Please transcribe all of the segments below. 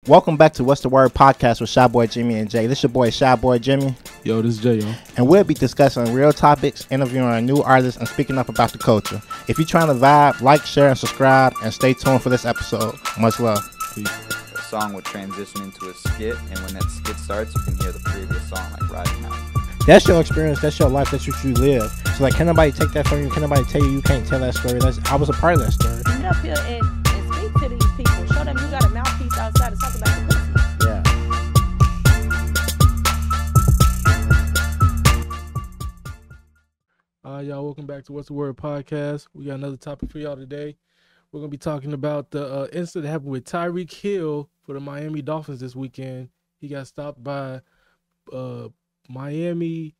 Welcome back to What's the Word podcast with Shy Boy Jimmy and Jay. This your boy Shy Boy Jimmy. Yo, this is Jay, yo. And we'll be discussing real topics, interviewing new artists, and speaking up about the culture. If you're trying to vibe, like, share, and subscribe, and stay tuned for this episode. Much love. Peace. The song would transition into a skit, and when that skit starts, you can hear the previous song like riding out. That's your experience. That's your life. That's what you live. So, like, can nobody take that from you? Can nobody tell you can't tell that story? I was a part of that story. Get up here and speak to these people. Show them you got a mouthpiece outside to talk about the pussy. Yeah. Y'all, welcome back to What's the Word podcast. We got another topic for y'all today. We're going to be talking about the incident that happened with Tyreek Hill for the Miami Dolphins this weekend. He got stopped by Miami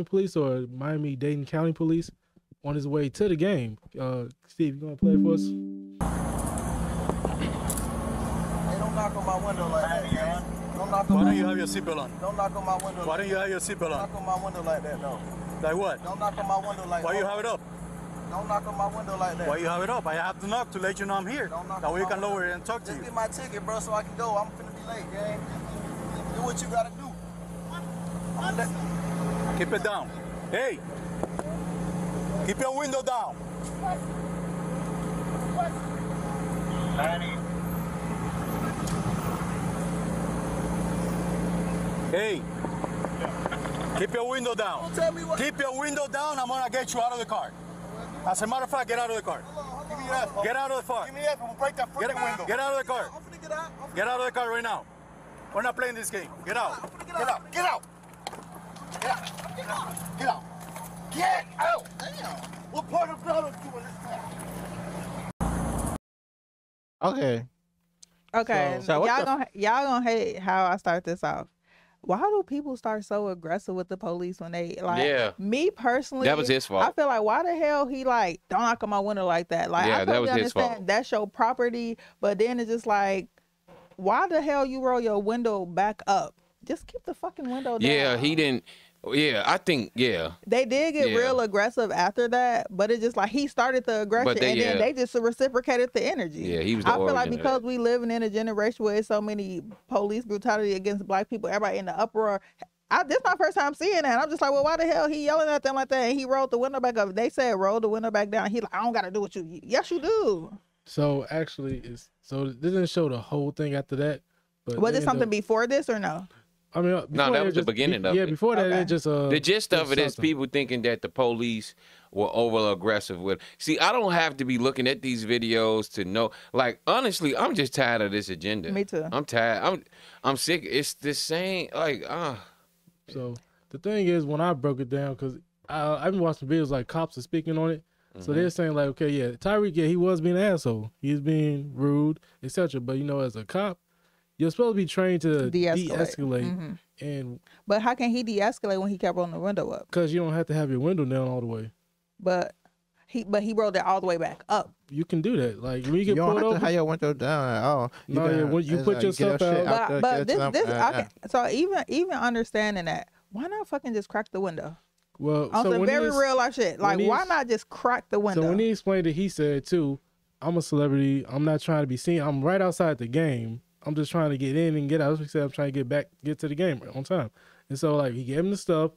police or Miami-Dade County police on his way to the game. Steve, you going to play it for us? Hey, don't knock on my window like that, man. Don't knock on Why my don't you have your seatbelt on? Don't knock on my window. Why don't you have your seatbelt Don't on? knock on my window like that, no. Like what? Don't knock on my window like that. Why you have it up? Don't knock on my window like that. Why you have it up? I have to knock to let you know I'm here. Don't knock That on way you my can window. lower it and talk to Just you. get my ticket, bro, so I can go. I'm finna be late, gang. Do what you gotta do. Keep it down. Hey! Keep your window down. Hey! Keep your window down. Don't tell me what. Keep your window down. I'm gonna get you out of the car. As a matter of fact, get out of the car. Give me that. Get out of the car. Give me that. I'm gonna break that freaking window. Get out of the car. I'm finna get out. Get out of the car right now. We're not playing this game. Get out. Get out. Get out. Get out. Get out. Get out. Get out. Damn. What part of blood is doing this? Okay. Okay, So what y'all gonna hate how I start this off. Why do people start so aggressive with the police when they like? Yeah. Me personally, That was his fault. I feel like why the hell he like don't knock on my window like that? Like Yeah, I that totally was his fault. understand that's your property, but then it's just like, why the hell you roll your window back up? Just keep the fucking window down. Yeah, he didn't. Yeah, I think, yeah. They did get Yeah. real aggressive after that, but it's just like he started the aggression But they- and then yeah. they just reciprocated the energy. Yeah, he was the I feel like origin of because that. we living in a generation where it's so many police brutality against black people, everybody in the uproar. This my first time seeing that. I'm just like, well, why the hell he yelling at them like that? And he rolled the window back up. They said roll the window back down. He like, I don't got to do what you. Yes, you do. So, actually, this didn't show the whole thing after that. But Was they it something ended before this or no? up- I mean, No, that was the beginning of yeah, it. before that, Okay. it just The gist of it is something. people thinking that the police were over aggressive with. See, I don't have to be looking at these videos to know. Like, honestly, I'm just tired of this agenda. Me too. I'm tired. I'm sick. It's the same. Like, So the thing is, when I broke it down, because I've been watching videos like cops are speaking on it. So they're saying like, okay, yeah, Tyreek, yeah, he was being an asshole. He's being rude, etc. But, you know, as a cop, you're supposed to be trained to de-escalate. And But how can he de-escalate when he kept rolling the window up? because you don't have to have your window down all the way. But he rolled it all the way back up. You can do that. Like, when you get You don't pulled have to over, have your window down at all. No, yeah, when you put yourself out- But so even understanding that, why not fucking just crack the window? well, On so some when very he's- real life shit. Like, when why he's- not just crack the window? So when he explained it, he said too, I'm a celebrity. I'm not trying to be seen. I'm right outside the game. I'm just trying to get in and get out. That's what he said. I'm trying to get to the game on time. And so like he gave him the stuff,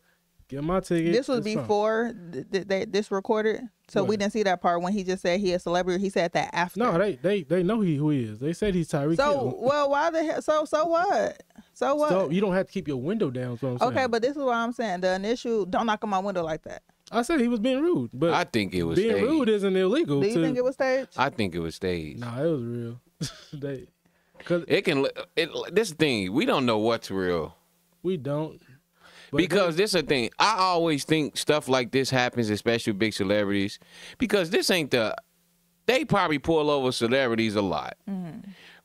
give him my ticket. This was it's fine. before this recorded, so we What? didn't see that part when he just said he a celebrity. He said that after. No, they know who he is. They said he's Tyreek So Hill. well, why the hell? So what? So what? So you don't have to keep your window down. Is what I'm saying. Okay, but this is what I'm saying. The initial don't knock on my window like that. I said he was being rude, but I think it was being staged. rude isn't illegal. Do you think it was staged? I think it was staged. Nah, it was real. Cause It can. This thing, we don't know what's real. we don't. But Because this a thing. I always think stuff like this happens, especially with big celebrities, because this ain't they probably pull over celebrities a lot.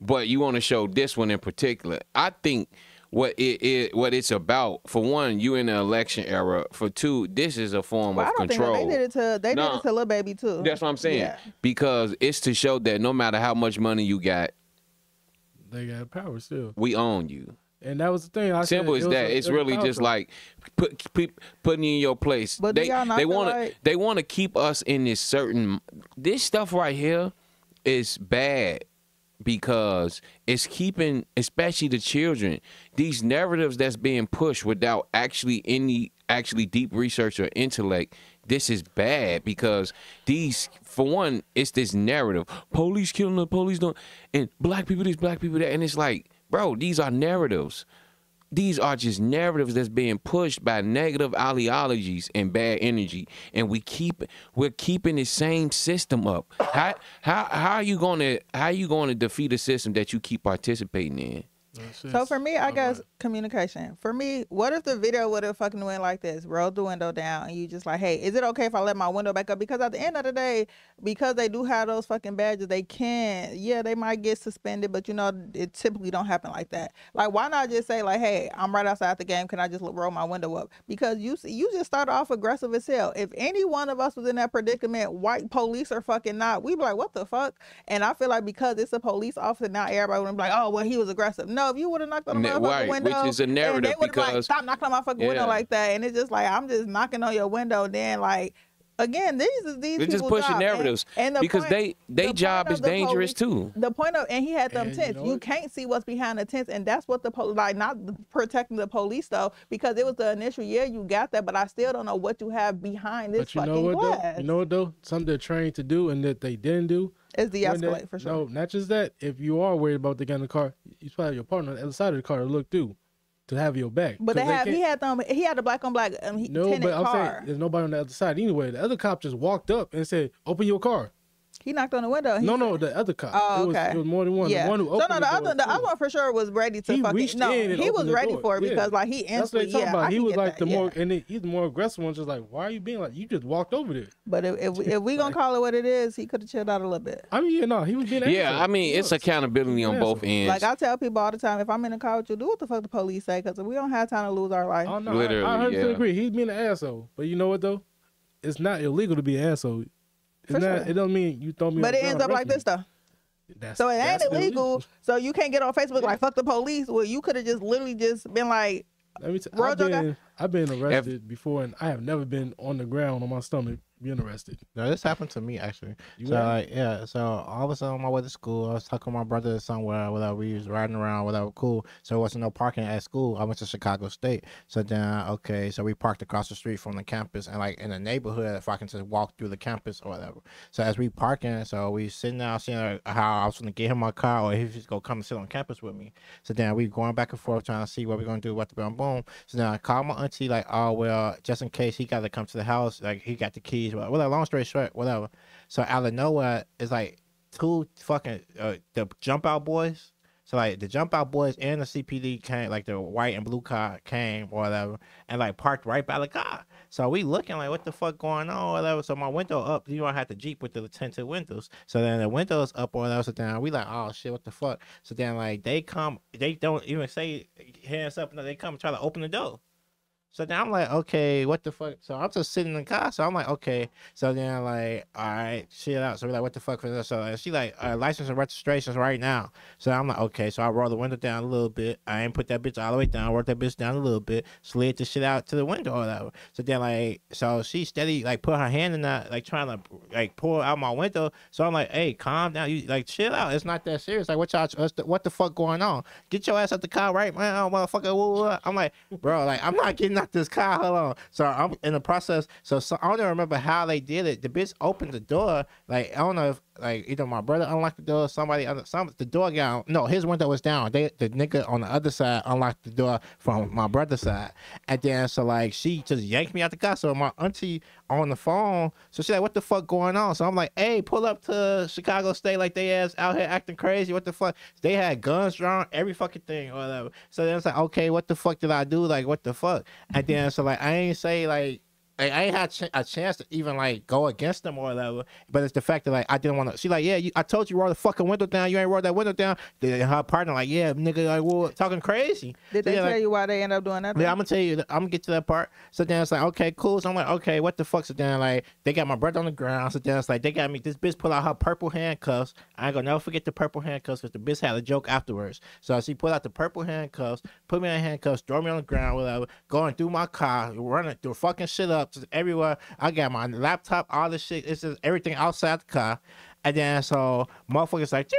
But you want to show this one in particular. I think what it's about, for one, you in the election era. For two, this is a form Well, I of don't control. think they did it to Lil Baby too. That's what I'm saying. Yeah. Because it's to show that no matter how much money you got, they got power still, we own you. and that was the thing. Simple as that. It's really just like putting you in your place. But do y'all not they feel want like- they want to keep us in this certain. This stuff right here is bad. because it's keeping, especially the children, these narratives that's being pushed without actually deep research or intellect. This is bad because these, for one, it's this narrative. Police killing the police don't, and black people this, black people that, and it's like, bro, these are narratives. These are just narratives that's being pushed by negative ideologies and bad energy, and we're keeping the same system up. How are you gonna defeat a system that you keep participating in? So for me, I guess communication. For me, what if the video would have fucking went like this? Rolled the window down and you just like, hey, is it okay if I let my window back up? Because at the end of the day, because they do have those fucking badges, they can, yeah, they might get suspended, but you know, it typically don't happen like that. Like, why not just say like, hey, I'm right outside the game. Can I just roll my window up? Because you just started off aggressive as hell. If any one of us was in that predicament, white police or fucking not, we'd be like, what the fuck? And I feel like because it's a police officer, now everybody would be like, oh, well, he was aggressive. No, if you would have knocked on the motherfucking window, which is a narrative, they would because like, stop knocking on my fucking window like that. And it's just like, I'm just knocking on your window. Then like, again, these they're just pushing job. narratives, and because point, they job is dangerous police, too. The point of, and he had them And tents. You can't see what's behind the tents, and that's what the like, not protecting the police though, because it was the initial, yeah, you got that, but I still don't know what you have behind this but you fucking know what glass. though? You know what though? Something they're trained to do and that they didn't do. It's de-escalate for sure. No, not just that. If you are worried about the guy in the car, you probably have your partner on the other side of the car to look through, to have your back. But he had the black on black no, but I'm saying there's nobody on the other side anyway. The other cop just walked up and said, "Open your car." He knocked on the window. No, the other cop. Oh, okay. It was more than one. Yeah. The one who opened the other one for sure was ready to fucking. No, he was ready for it because like he instantly. That's what they talking about. He was like that, more, and he's the more aggressive one. Just like, why are you being like? You just walked over there. But if we gonna call it what it is, he could have chilled out a little bit. I mean, he was being. Yeah, I mean, it's accountability on both ends. Like I tell people all the time, if I'm in a car with you, do what the fuck the police say, because we don't have time to lose our life. Oh no, literally, I 100% agree. He's being an asshole, but you know what though? It's not illegal to be an asshole. It's not. It don't mean you throw me. But it ends up like this though. So it ain't illegal. So you can't get on Facebook like fuck the police. Well, you could have just literally just been like. Let me I've been arrested before, and I have never been on the ground on my stomach being arrested. No, this happened to me actually. So all of a sudden on my way to school, I was talking to my brother somewhere, whatever. We was riding around, whatever, cool. So there wasn't no parking at school. I went to Chicago State. So then, so we parked across the street from the campus, and like in the neighborhood, if I can just walk through the campus or whatever. So as we parking, so we sitting down, seeing how I was gonna get him my car, or if he's gonna come and sit on campus with me. So then we going back and forth trying to see what we're gonna do, what the boom. So then I called my auntie, like, oh well, just in case he got to come to the house, like he got the keys, whatever. Long story short, whatever. So out of nowhere, it's like two fucking the jump out boys. So like the jump out boys and the CPD came, like the white and blue car came or whatever, and like parked right by the car. So we looking like, what the fuck going on or whatever. So my window up, I had the Jeep with the tinted windows. So then the windows up or whatever. So then we like, oh shit, what the fuck. So then like they don't even say hands up. No, they come and try to open the door. So then I'm like, okay, what the fuck? So I'm just sitting in the car. So I'm like, okay. So then like, all right, chill out. So we're like, what the fuck for this? So she like, license and registrations right now. So I'm like, okay. So I rolled the window down a little bit. I ain't put that bitch all the way down. Rolled that bitch down a little bit. Slid the shit out to the window or whatever. So then like, so she steady like put her hand in that, like trying to like pull out my window. So I'm like, hey, calm down. You like chill out. It's not that serious. Like what the fuck going on? Get your ass out the car right now, motherfucker. I'm like, bro, like I'm not getting out this car. Hold on. So I'm in the process. So I don't even remember how they did it. The bitch opened the door. Like I don't know if like either my brother unlocked the door, the door got no, his window was down. The nigga on the other side unlocked the door from my brother's side, and then so like she just yanked me out the car. So my auntie on the phone. So she's like, what the fuck going on? So I'm like, hey, pull up to Chicago State, like they ass out here acting crazy. What the fuck? They had guns drawn, every fucking thing or whatever. So then it's like, okay, what the fuck did I do? Like, what the fuck? And then so like I ain't say like I ain't had a chance to even like go against them or whatever, but it's the fact that like I didn't want to. She like, yeah, I told you roll the fucking window down. You ain't roll that window down. Then her partner like, yeah, nigga, like, well, talking crazy. Did they tell you why they end up doing that? Yeah, I'm gonna tell you. I'm gonna get to that part. So then it's like, okay, cool. So I'm like, okay, what the fuck? So then like they got my brother on the ground. So then it's like they got me. This bitch pull out her purple handcuffs. I ain't gonna never forget the purple handcuffs because the bitch had a joke afterwards. So she pulled out the purple handcuffs, put me in handcuffs, throw me on the ground, whatever. Going through my car, running through fucking shit up just everywhere. I got my laptop, all this shit. It's just everything outside the car. And then so motherfuckers like,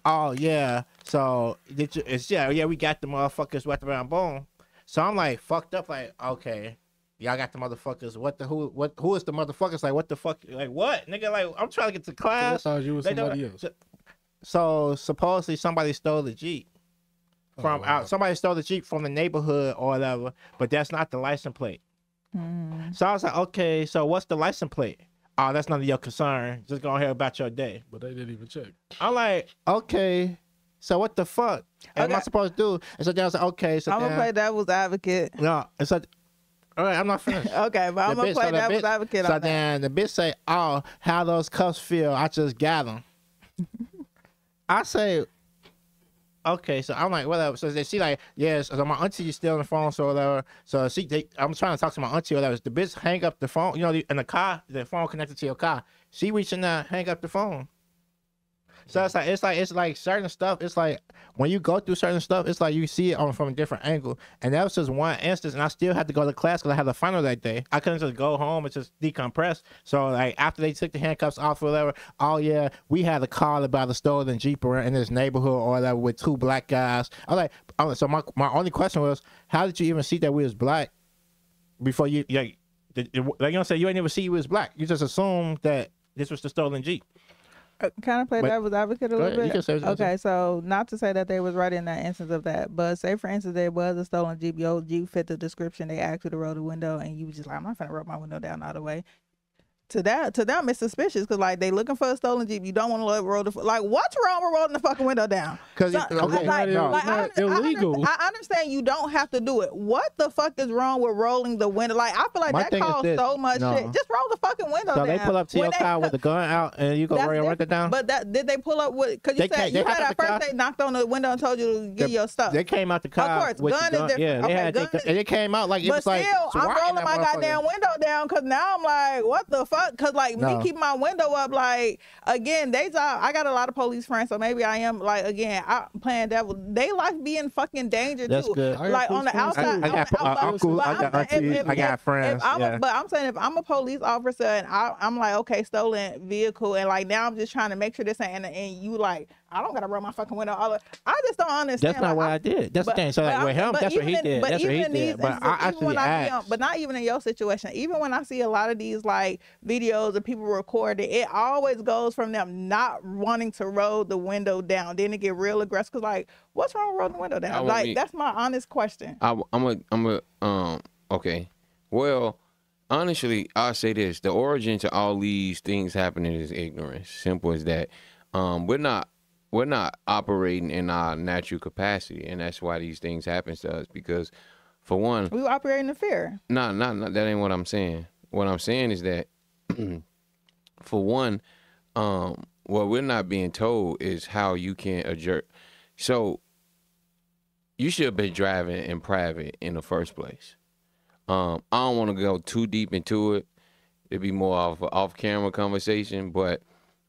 oh yeah, so it's yeah, we got the motherfuckers wrapped around boom. So I'm like fucked up, like, okay, y'all got the motherfuckers. Who is the motherfuckers? Like, what the fuck? Like, what, nigga? Like, I'm trying to get to class. I thought you was somebody else. So supposedly somebody stole the Jeep from out. Somebody stole the Jeep from the neighborhood or whatever, but that's not the license plate. So I was like, okay, so what's the license plate? Oh, that's none of your concern. Just go ahead about your day. But they didn't even check. I'm like, okay, so what the fuck am I supposed to do? And so then I was like, okay, so I'm gonna play devil's advocate. No, it's like, all right, I'm not finished. Okay, but I'm gonna play devil's advocate. So then the bitch say, oh, how those cuffs feel? I just got them. I say, okay, so I'm like, whatever. So she like, yes, so my auntie is still on the phone, so whatever. So I'm trying to talk to my auntie or whatever. The bitch hang up the phone, you know, in the car, the phone connected to your car. She reaching out, hang up the phone. So it's like certain stuff. It's like when you go through certain stuff, it's like you see it from a different angle. And that was just one instance, and I still had to go to class because I had a final that day. I couldn't just go home and just decompress. So like after they took the handcuffs off or whatever, oh yeah, we had a call about a stolen Jeep in this neighborhood or whatever with 2 black guys. So my only question was, how did you even see that we was black before you like you know say you ain't never see we was black? You just assumed that this was the stolen Jeep. Kind of play devil's advocate a little bit. Okay, so not to say that they was right in that instance of that, but say for instance there was a stolen Jeep, your Jeep fit the description, they asked you to roll the window, and you was just like, I'm not gonna roll my window down all the way. To them, it's suspicious because like they looking for a stolen Jeep. You don't want to roll the like. What's wrong with rolling the fucking window down? Because illegal. I understand you don't have to do it. What the fuck is wrong with rolling the window? Like I feel like that caused so much shit. Just roll the fucking window down. So they pull up to your car with the gun out, and you go roll it down. But did they pull up with? Because you said at first they knocked on the window and told you to get your stuff. They came out the car. Of course, gun is different. Yeah, and it came out like it was like. But still, I'm rolling my goddamn window down because now I'm like, what the fuck? Because like me keep my window up. Like again, I got a lot of police friends, so maybe I am like again, I playing devil. They life be in fucking danger That's too. Good. Like on the outside. I got uncles, I got aunties, I got friends. But I'm saying if I'm a police officer and I'm like, okay, stolen vehicle, and like now I'm just trying to make sure this ain't, and you like, I don't gotta roll my fucking window. I just don't understand. That's not what I did. That's the thing. So like with him, that's what he did. That's what he did. But I actually asked. But not even in your situation. Even when I see a lot of these like videos of people recording, it always goes from them not wanting to roll the window down. Then it get real aggressive. Cause like, what's wrong with rolling the window down? Like that's my honest question. Okay. Well, honestly, I'll say this: the origin to all these things happening is ignorance. Simple as that. We're not operating in our natural capacity, and that's why these things happen to us. Because, for one, we operate in fear. No, that ain't what I'm saying. What I'm saying is that, for one, what we're not being told is how you can adjust. So, you should have been driving in private in the first place. I don't want to go too deep into it. It'd be more of an off-camera conversation, but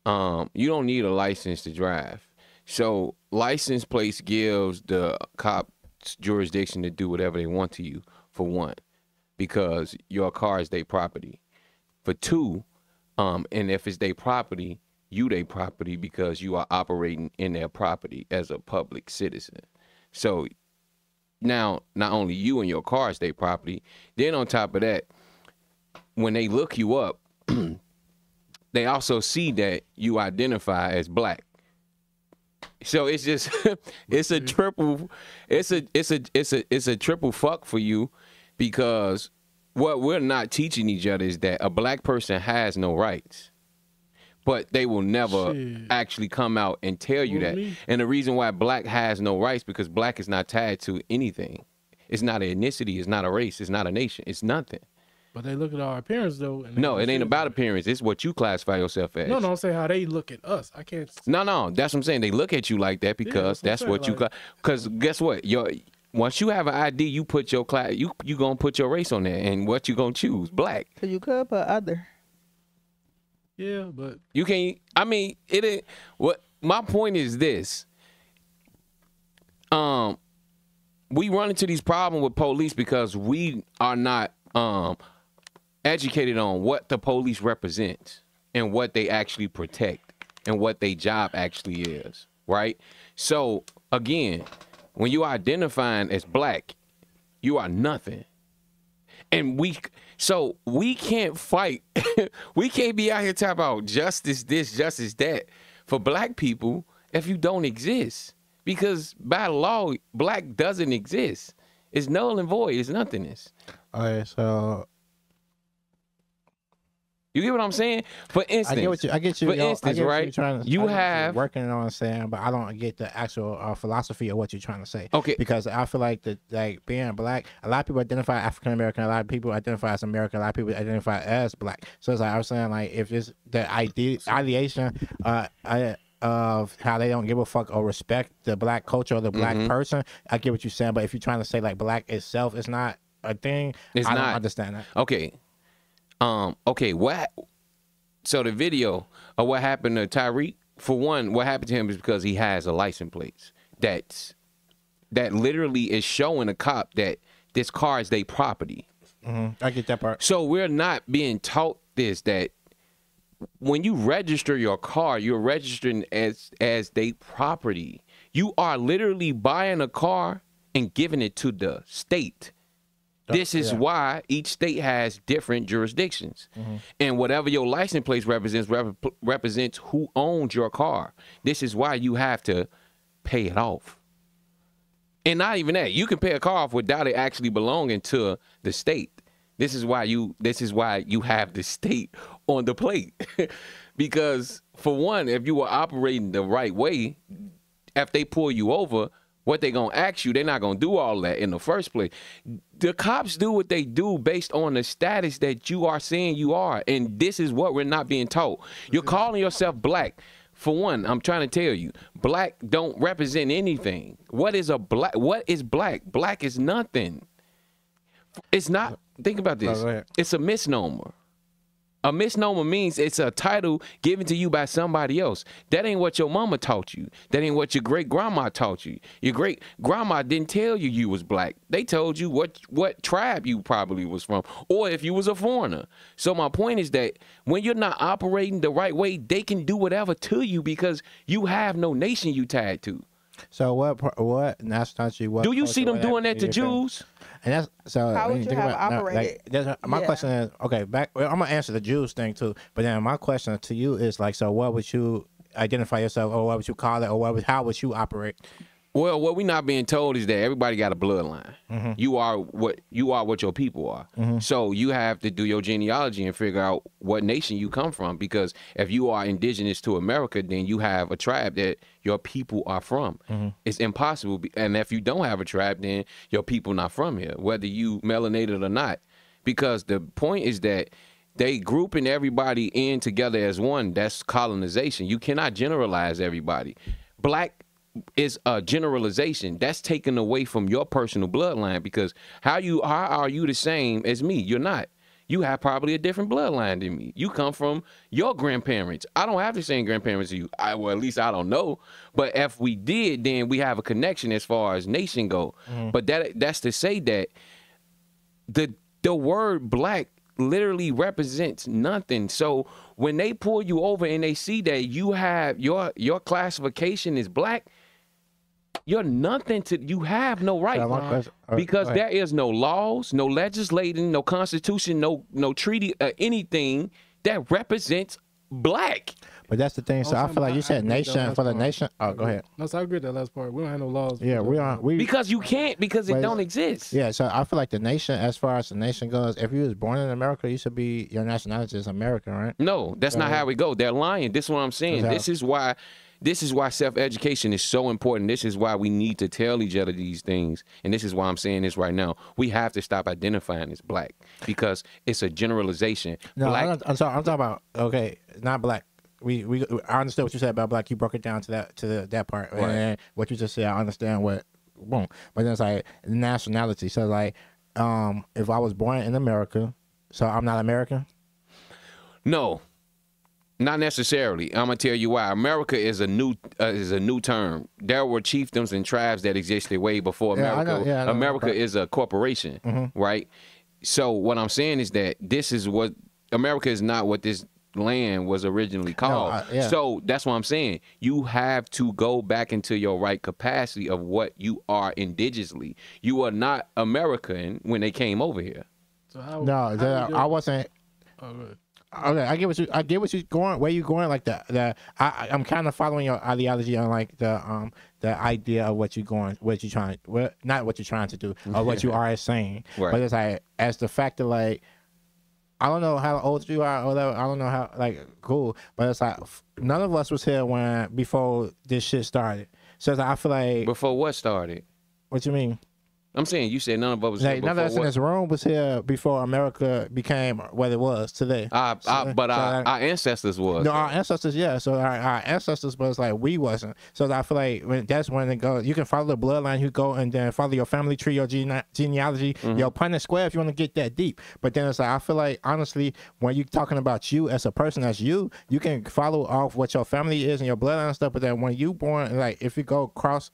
you don't need a license to drive. So license plates gives the cops jurisdiction to do whatever they want to you, for one, because your car is their property. For two, and if it's their property, you their property because you are operating in their property as a public citizen. So now not only you and your car is their property, then on top of that, when they look you up, they also see that you identify as black. So it's just it's a triple fuck for you, because what we're not teaching each other is that a black person has no rights. But they will never actually come out and tell you that. And the reason why black has no rights, because black is not tied to anything. It's not an ethnicity, it's not a race, it's not a nation, it's nothing. But they look at our appearance, though. And no, it ain't about appearance. It's what you classify yourself as. No, I'm saying how they look at us. I can't. No, that's what I'm saying. They look at you like that because that's what you. Because guess what? Once you have an ID, you put your class. You gonna put your race on there, and what you gonna choose? Black. Cause you could put other. Yeah, but you can't. I mean, it ain't. What my point is this. We run into these problems with police because we are not educated on what the police represents and what they actually protect. and what their job actually is, right? So again, when you are identifying as black, you are nothing. And we can't fight. We can't be out here talking about justice this, justice that for black people if you don't exist. Because by law, black doesn't exist. It's null and void. It's nothingness. Okay, so you get what I'm saying? For instance, I get you. For instance, right? You have working on saying, but I don't get the actual philosophy of what you're trying to say. Okay, because I feel like being black, a lot of people identify African American, a lot of people identify as American, a lot of people identify as black. So it's like I was saying, like if it's the ideation of how they don't give a fuck or respect the black culture or the black person, I get what you're saying. But if you're trying to say like black itself is not a thing, I don't understand that. Okay. Okay, so the video of what happened to Tyreek, for one, what happened to him is because he has a license plate that literally is showing a cop that this car is their property. I get that part. So we're not being taught this, that when you register your car, you're registering as their property. You are literally buying a car and giving it to the state. This is why each state has different jurisdictions. And whatever your license plate represents who owns your car. This is why you have to pay it off. And not even that. You can pay a car off without it actually belonging to the state. This is why you have the state on the plate. Because for one, if you were operating the right way, if they pull you over, what they gonna ask you, they're not gonna do all that in the first place. The cops do what they do based on the status that you are saying you are, and this is what we're not being taught. You're calling yourself black. For one, I'm trying to tell you, black don't represent anything. What is black? What is black? Black is nothing. It's not. Think about this. It's a misnomer. A misnomer means it's a title given to you by somebody else. That ain't what your mama taught you. That ain't what your great-grandma taught you. Your great-grandma didn't tell you you was black. They told you what tribe you probably was from, or if you was a foreigner. So my point is that when you're not operating the right way, they can do whatever to you because you have no nation you tied to. So what nationality? What do you see them doing that to Jews? And that's so. How would you have operated? My question is, okay, I'm gonna answer the Jews thing too. But then my question to you is like, so what would you identify yourself, or what would you call it, or how would you operate? Well, what we're not being told is that everybody got a bloodline. You are what your people are. So you have to do your genealogy and figure out what nation you come from. Because if you are indigenous to America, then you have a tribe that your people are from. It's impossible. And if you don't have a tribe, then your people not from here, whether you melanated or not. Because the point is that they grouping everybody in together as one. That's colonization. You cannot generalize everybody. Black is a generalization that's taken away from your personal bloodline, because how are you the same as me? You're not. You have probably a different bloodline than me. You come from your grandparents. I don't have the same grandparents as you. Well, at least I don't know. But if we did, then we have a connection as far as nation go. But that's to say that the word black literally represents nothing. So when they pull you over and they see that you have your classification is black, you're nothing to. You have no right, because there is no laws, no legislating, no constitution, no treaty, anything that represents black. But that's the thing. So I feel like you said nation for the nation. Oh, go ahead. No, so I agree with that last part. We don't have no laws. Yeah, because you can't, because it don't exist. Yeah, so I feel like the nation, as far as the nation goes, if you was born in America, you should be, your nationality is American, right? No, that's not how we go. They're lying. This is what I'm saying. This is why self-education is so important. This is why we need to tell each other these things. And this is why I'm saying this right now. We have to stop identifying as black, because it's a generalization. No, black, I'm talking about, okay, not black. I understood what you said about black. You broke it down to that part. Right. And what you just said, I understand but then it's like nationality. So like, if I was born in America, so I'm not American? No. Not necessarily. I'm gonna tell you why. America is a new term. There were chiefdoms and tribes that existed way before America. I know, America is a corporation, right? So what I'm saying is that this is what America is not what this land was originally called. So that's what I'm saying. You have to go back into your right capacity of what you are indigenously. You are not American when they came over here. So how? I wasn't. Oh, good. Okay, I get what you going. Where you going? Like I'm kind of following your ideology on like the idea of what you going, not what you're trying to do, or what you are saying. Right. But it's like as the fact that like I don't know how old you are or whatever. I don't know how cool. But it's like none of us was here before this shit started. So it's like, I feel like before what started? What you mean? I'm saying you said none of us was here none of us in this room was here before America became what it was today. But our ancestors was. No, our ancestors, yeah. So our ancestors was like we wasn't. So I feel like that's when it goes. You can follow the bloodline. You go and then follow your family tree, your genealogy, your Punnett square if you want to get that deep. But then it's like I feel like honestly, when you're talking about you as a person, as you can follow off what your family is and your bloodline and stuff. But then when you born, like if you go cross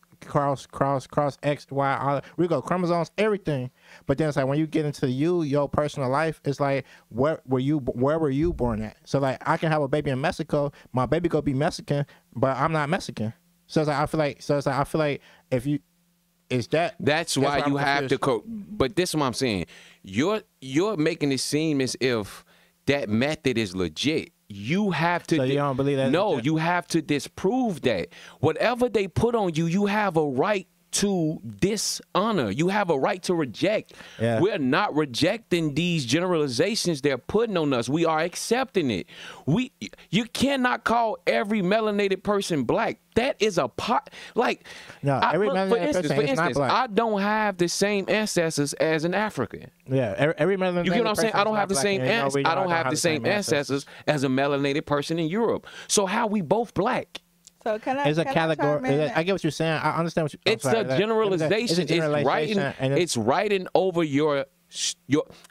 X, Y, we go chromosomes, everything. But then it's like when you get into your personal life, it's like where were you born at? So like I can have a baby in Mexico, my baby gonna be Mexican, but I'm not Mexican. So it's like I feel like if you that's why you have to but this is what I'm saying. You're making it seem as if that method is legit. You have to. So you don't believe that? No, you have to disprove that. Whatever they put on you, you have a right to dishonor. You have a right to reject. Yeah. We're not rejecting these generalizations they're putting on us. We are accepting it. You cannot call every melanated person black. That is a part. Like, no, every melanated person is not black. I don't have the same ancestors as an African. Yeah, every melanated. You get what I'm saying? I don't have the same. I don't have the same ancestors as a melanated person in Europe. So how we both black? So can I? It's a category. I get what you're saying. I understand what you're saying. It's a generalization. It's writing over your.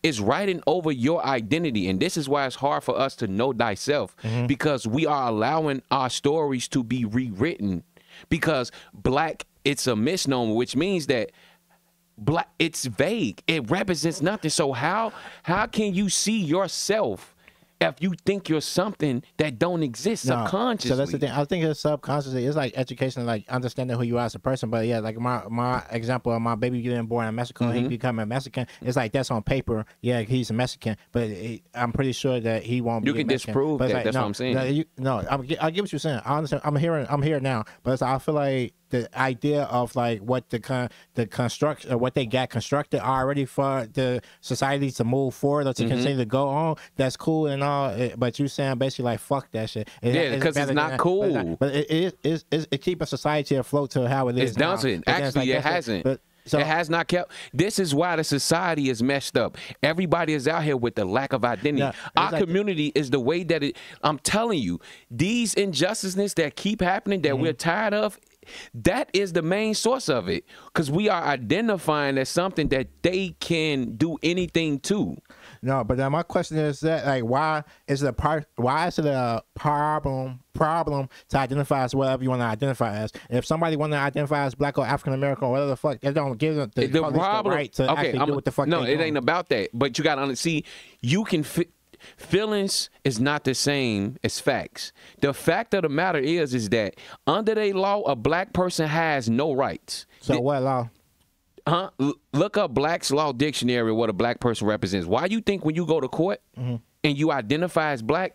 It's writing over your identity, and this is why it's hard for us to know thyself, because we are allowing our stories to be rewritten. Because black, it's a misnomer, which means that black, it's vague. It represents nothing. So how can you see yourself if you think you're something that don't exist subconsciously? So that's the thing. I think it's subconsciously. It's like education, like understanding who you are as a person. But yeah, like my example of my baby getting born in Mexico and he becoming Mexican, it's like that's on paper. Yeah, he's a Mexican, but I'm pretty sure that he won't be. You can disprove that. Like, that's what I'm saying. I get what you're saying. I understand. I'm here now, but it's like, I feel like the idea of like what the construction, what they got constructed already for the society to move forward or to continue to go on, that's cool and all. But you saying basically like fuck that shit. Because it's not cool. But it keeps a society afloat to how it is. It doesn't. Actually, it hasn't. So, it has not kept. This is why the society is messed up. Everybody is out here with the lack of identity. Our community is the way that I'm telling you, these injustices that keep happening that we're tired of, that is the main source of it, because we are identifying as something that they can do anything to. No, but then my question is that like why is it a problem to identify as whatever you want to identify as? If somebody want to identify as black or African American or whatever the fuck, they don't give them the right to actually do what the fuck. No, it ain't about that. But you got to see, you can feelings is not the same as facts. The fact of the matter is that under their law, a black person has no rights. So what law? Look up Black's Law Dictionary, what a black person represents. Why you think when you go to court and you identify as black,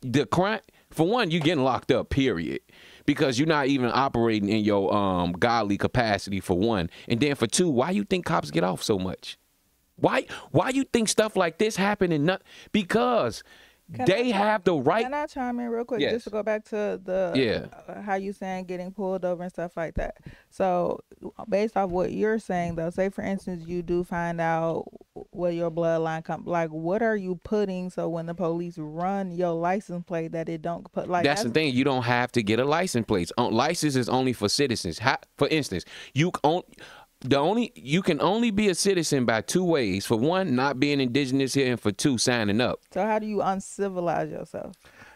the crime, for one, you getting locked up, period. Because you're not even operating in your godly capacity, for one. And then for two, why you think cops get off so much? Why you think stuff like this happen and not because they have the right? Can I chime in real quick? Yes. Just to go back to the how you saying getting pulled over and stuff like that. So based off what you're saying though, say for instance you do find out where your bloodline comes, like what are you putting so when the police run your license plate that it don't put like that's the thing, you don't have to get a license plate. License is only for citizens. For instance, you can only be a citizen by two ways. For one, not being indigenous here, and for two, signing up. So how do you uncivilize yourself?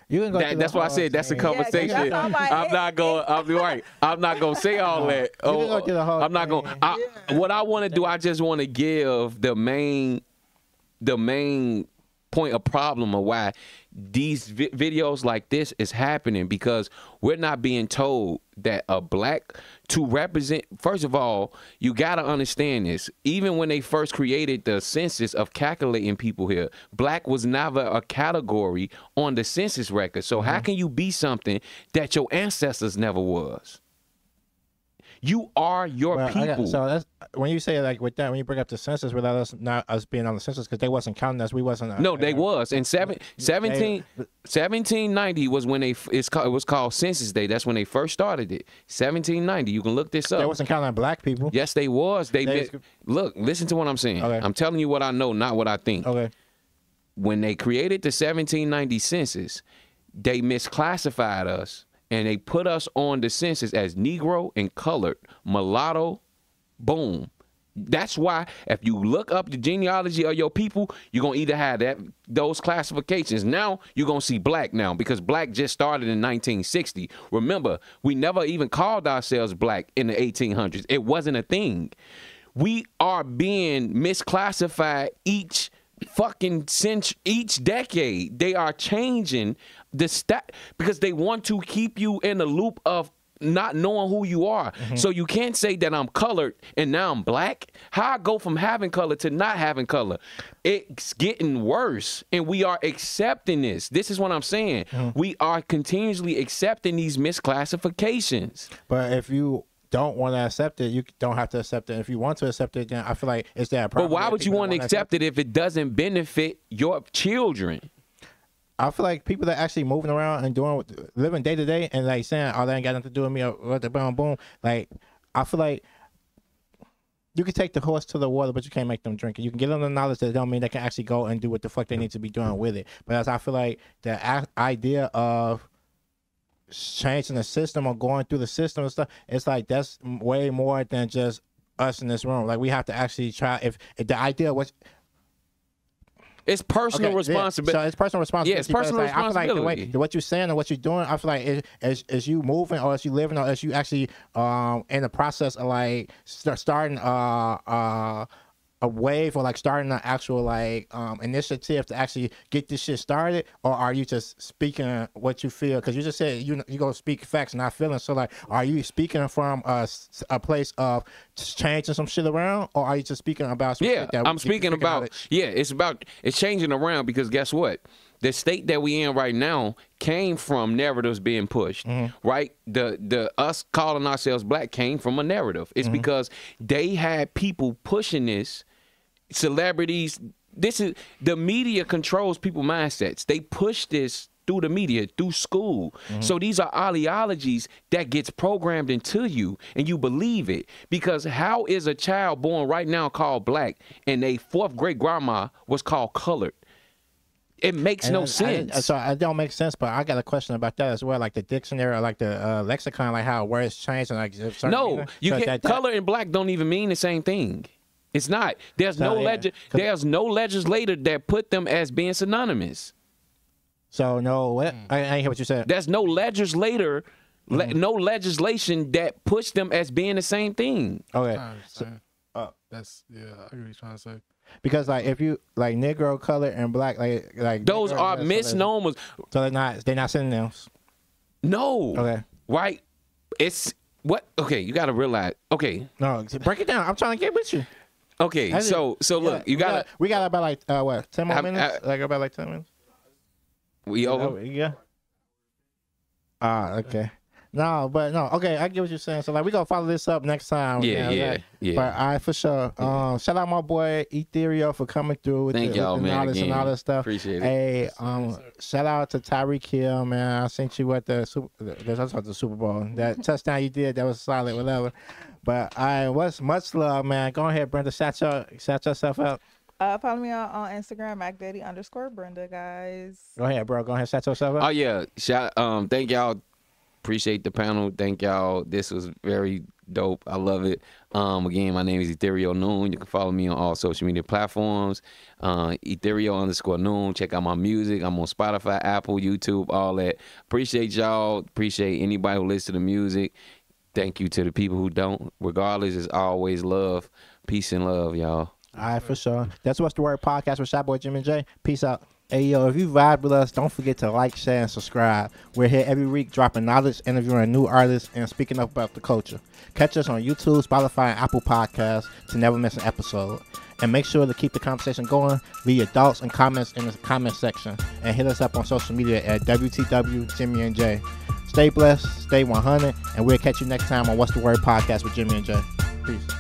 You can go that's why I said that's a conversation. Yeah, I'm not going. I'll be right. I'm not going to say all that. I'm not going. What I want to do, I just want to give the main point a problem of why these videos like this is happening, because we're not being told that a black to represent. First of all, you got to understand this. Even when they first created the census of calculating people here, black was never a category on the census record. So how can you be something that your ancestors never was? You are your people. So that's when you say like with that, when you bring up the census without us not us being on the census, because they wasn't counting us, we wasn't. No, they was. And 1790 was when it was called Census Day. That's when they first started it. 1790. You can look this up. They wasn't counting black people. Yes, they was. Look, listen to what I'm saying. Okay. I'm telling you what I know, not what I think. Okay. When they created the 1790 census, they misclassified us. And they put us on the census as Negro and colored, mulatto, boom. That's why if you look up the genealogy of your people, you're going to either have those classifications. Now you're going to see black now, because black just started in 1960. Remember, we never even called ourselves black in the 1800s. It wasn't a thing. We are being misclassified each fucking each decade. They are changing the stat because they want to keep you in the loop of not knowing who you are. So you can't say that I'm colored and now I'm black. How I go from having color to not having color? It's getting worse, and we are accepting this. This is what I'm saying. We are continuously accepting these misclassifications. But if you don't want to accept it, you don't have to accept it. If you want to accept it, then I feel like it's that problem. But why would you want to accept it if it doesn't benefit your children? I feel like people that actually moving around and living day to day and like saying, "Oh, that ain't got nothing to do with me," or what the boom boom. Like, I feel like you can take the horse to the water, but you can't make them drink it. You can give them the knowledge that don't mean they can actually go and do what the fuck they need to be doing with it. But as I feel like the idea of changing the system or going through the system and stuff, it's like that's way more than just us in this room. Like, we have to actually try. If the idea was, it's personal responsibility. So it's personal responsibility. Yeah, it's personal responsibility. I feel like what you're saying and what you're doing, I feel like as you moving or as you living or as you actually in the process of like starting a wave or like starting an actual like initiative to actually get this shit started, or are you just speaking what you feel? Because you just said you go speak facts, not feelings. So like, are you speaking from a place of just changing some shit around, or are you just speaking about some shit that I'm speaking about it's changing around, because guess what? The state that we in right now came from narratives being pushed, right? The us calling ourselves black came from a narrative. It's because they had people pushing this. Celebrities, this is the media controls people's mindsets. They push this through the media, through school. So these are ideologies that gets programmed into you and you believe it. Because how is a child born right now called black and a fourth great grandma was called colored? It makes no sense. So it don't make sense, but I got a question about that as well. Like the dictionary or like the lexicon, like how words change and like no, you can't. Color and black don't even mean the same thing. It's not. There's no legislator that put them as being synonymous. So no, what? I didn't hear what you said. There's no legislator, no legislation that pushed them as being the same thing. Okay. That's I get what you're trying to say. Because like if you like Negro, color, and black, like those are misnomers. So they're not synonyms. No. Okay. Right. It's what? Okay. You got to realize. Okay. No, break it down. I'm trying to get with you. Okay. So look, you got. We got about like what? 10 more minutes? Like about like 10 minutes. We over. Yeah. Okay. No, but no. Okay, I get what you're saying. So like, we gonna follow this up next time. Yeah. But all right, for sure. Shout out my boy Etherio for coming through with Thank y'all, man, knowledge and all that stuff. Appreciate it. Hey, shout out to Tyreek Hill, man. I sent you at the Super Bowl. That touchdown you did, that was solid, whatever. But what's much love, man. Go ahead, Brenda. Shout yourself out. Follow me on Instagram, MacDaddy_Brenda, guys. Go ahead, bro. Go ahead, shout yourself out. Oh yeah, thank y'all. Appreciate the panel. Thank y'all. This was very dope. I love it. Again, my name is Etherio Noon. You can follow me on all social media platforms. Etherio_Noon. Check out my music. I'm on Spotify, Apple, YouTube, all that. Appreciate y'all. Appreciate anybody who listens to the music. Thank you to the people who don't. Regardless, it's always love. Peace and love, y'all. All right, for sure. That's What's the Word podcast with Shot Boy Jim and Jay. Peace out. Hey, yo, if you vibe with us, don't forget to like, share, and subscribe. We're here every week dropping knowledge, interviewing new artists, and speaking up about the culture. Catch us on YouTube, Spotify, and Apple Podcasts to never miss an episode. And make sure to keep the conversation going. Leave your thoughts and comments in the comment section. And hit us up on social media at WTW Jimmy and Jaye. Stay blessed, stay 100, and we'll catch you next time on What's the Word podcast with Jimmy and Jaye. Peace.